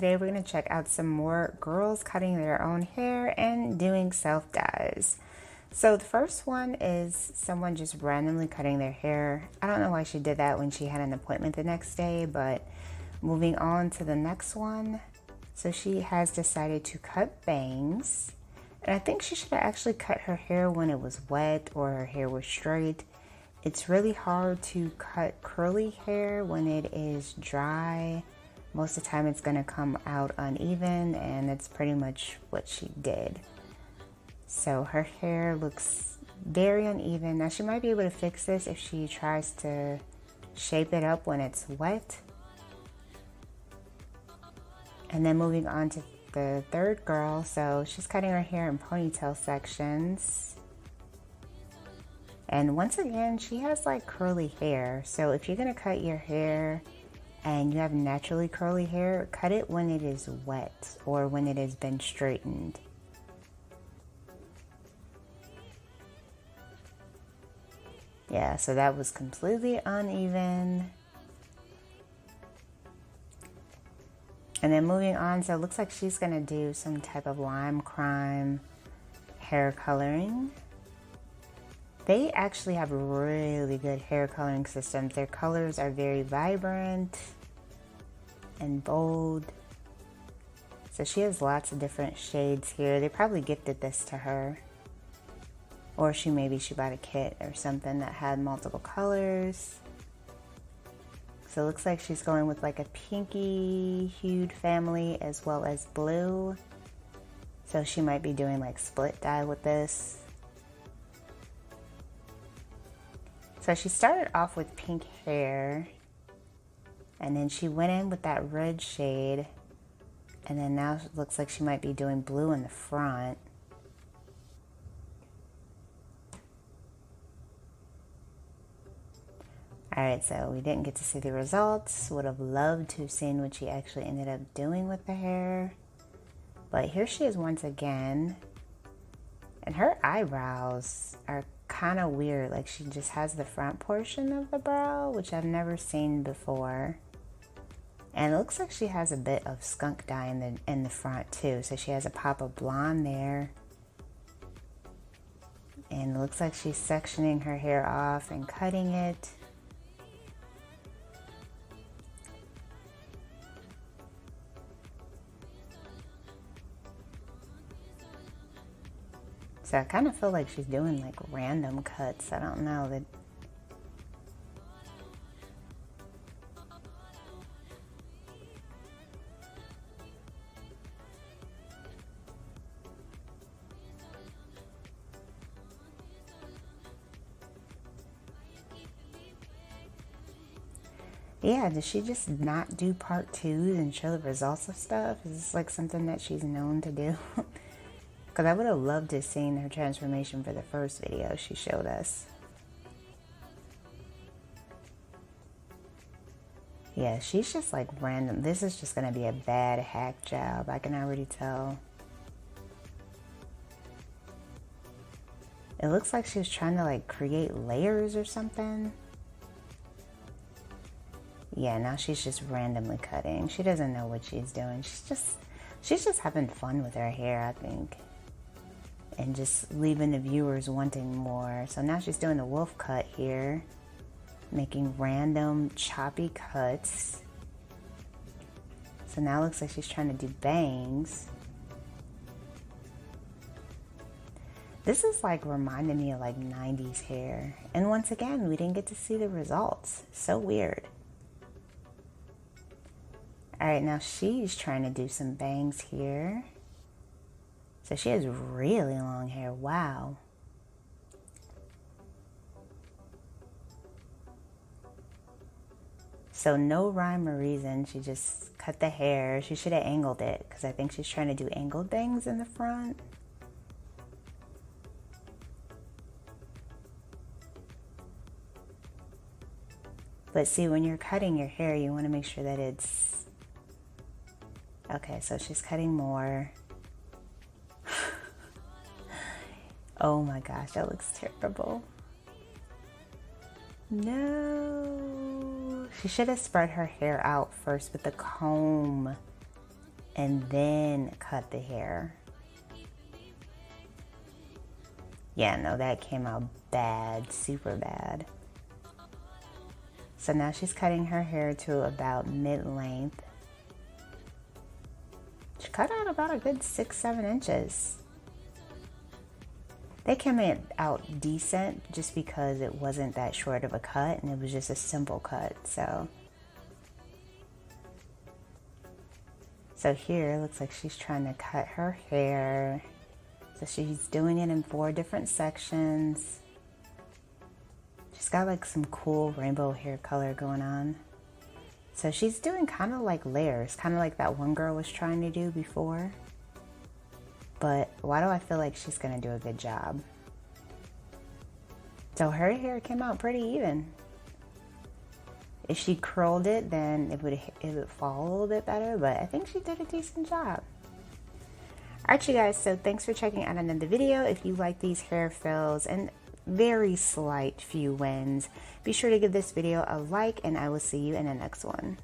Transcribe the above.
Today we're going to check out some more girls cutting their own hair and doing self dyes. So the first one is someone just randomly cutting their hair. I don't know why she did that when she had an appointment the next day, but moving on to the next one. So she has decided to cut bangs. And I think she should have actually cut her hair when it was wet or her hair was straight. It's really hard to cut curly hair when it is dry. Most of the time it's gonna come out uneven, and that's pretty much what she did. So her hair looks very uneven. Now she might be able to fix this if she tries to shape it up when it's wet. And then moving on to the third girl, so she's cutting her hair in ponytail sections. And once again, she has like curly hair. So if you're gonna cut your hair and you have naturally curly hair, cut it when it is wet or when it has been straightened. Yeah, so that was completely uneven. And then moving on, so it looks like she's gonna do some type of lime crime hair coloring. They actually have really good hair coloring systems. Their colors are very vibrant and bold. So she has lots of different shades here. They probably gifted this to her. Or maybe she bought a kit or something that had multiple colors. So it looks like she's going with like a pinky hued family as well as blue. So she might be doing like split dye with this. So she started off with pink hair, and then she went in with that red shade, and then now it looks like she might be doing blue in the front. Alright, so we didn't get to see the results. Would have loved to have seen what she actually ended up doing with the hair. But here she is once again. And her eyebrows are kind of weird. Like she just has the front portion of the brow, which I've never seen before. And it looks like she has a bit of skunk dye in the front too. So she has a pop of blonde there. And it looks like she's sectioning her hair off and cutting it. So I kind of feel like she's doing like random cuts. I don't know. Yeah, does she just not do part 2s and show the results of stuff? Is this like something that she's known to do? Because I would have loved to have seen her transformation for the first video she showed us. Yeah, she's just like random. This is just going to be a bad hack job. I can already tell. It looks like she was trying to like create layers or something. Yeah, now she's just randomly cutting. She doesn't know what she's doing. She's just having fun with her hair, I think. And just leaving the viewers wanting more. So now she's doing the wolf cut here, making random choppy cuts. So now it looks like she's trying to do bangs. This is like reminding me of like 90s hair. And once again, we didn't get to see the results. So weird. All right, now she's trying to do some bangs here. So she has really long hair. Wow. So no rhyme or reason. She just cut the hair. She should have angled it because I think she's trying to do angled bangs in the front. But see, when you're cutting your hair, you want to make sure that it's... Okay, so she's cutting more. Oh my gosh, that looks terrible. No. She should have spread her hair out first with the comb and then cut the hair. Yeah, no, that came out bad, super bad. So now she's cutting her hair to about mid-length. She cut out about a good 6-7 inches. They came out decent just because it wasn't that short of a cut and it was just a simple cut. So here it looks like she's trying to cut her hair. So she's doing it in 4 different sections. She's got like some cool rainbow hair color going on. So she's doing kind of like layers, kind of like that one girl was trying to do before. But why do I feel like she's gonna do a good job? So her hair came out pretty even. If she curled it, then it would fall a little bit better, but I think she did a decent job. Alright you guys, so thanks for checking out another video. If you like these hair fills and very slight few wins, be sure to give this video a like and I will see you in the next one.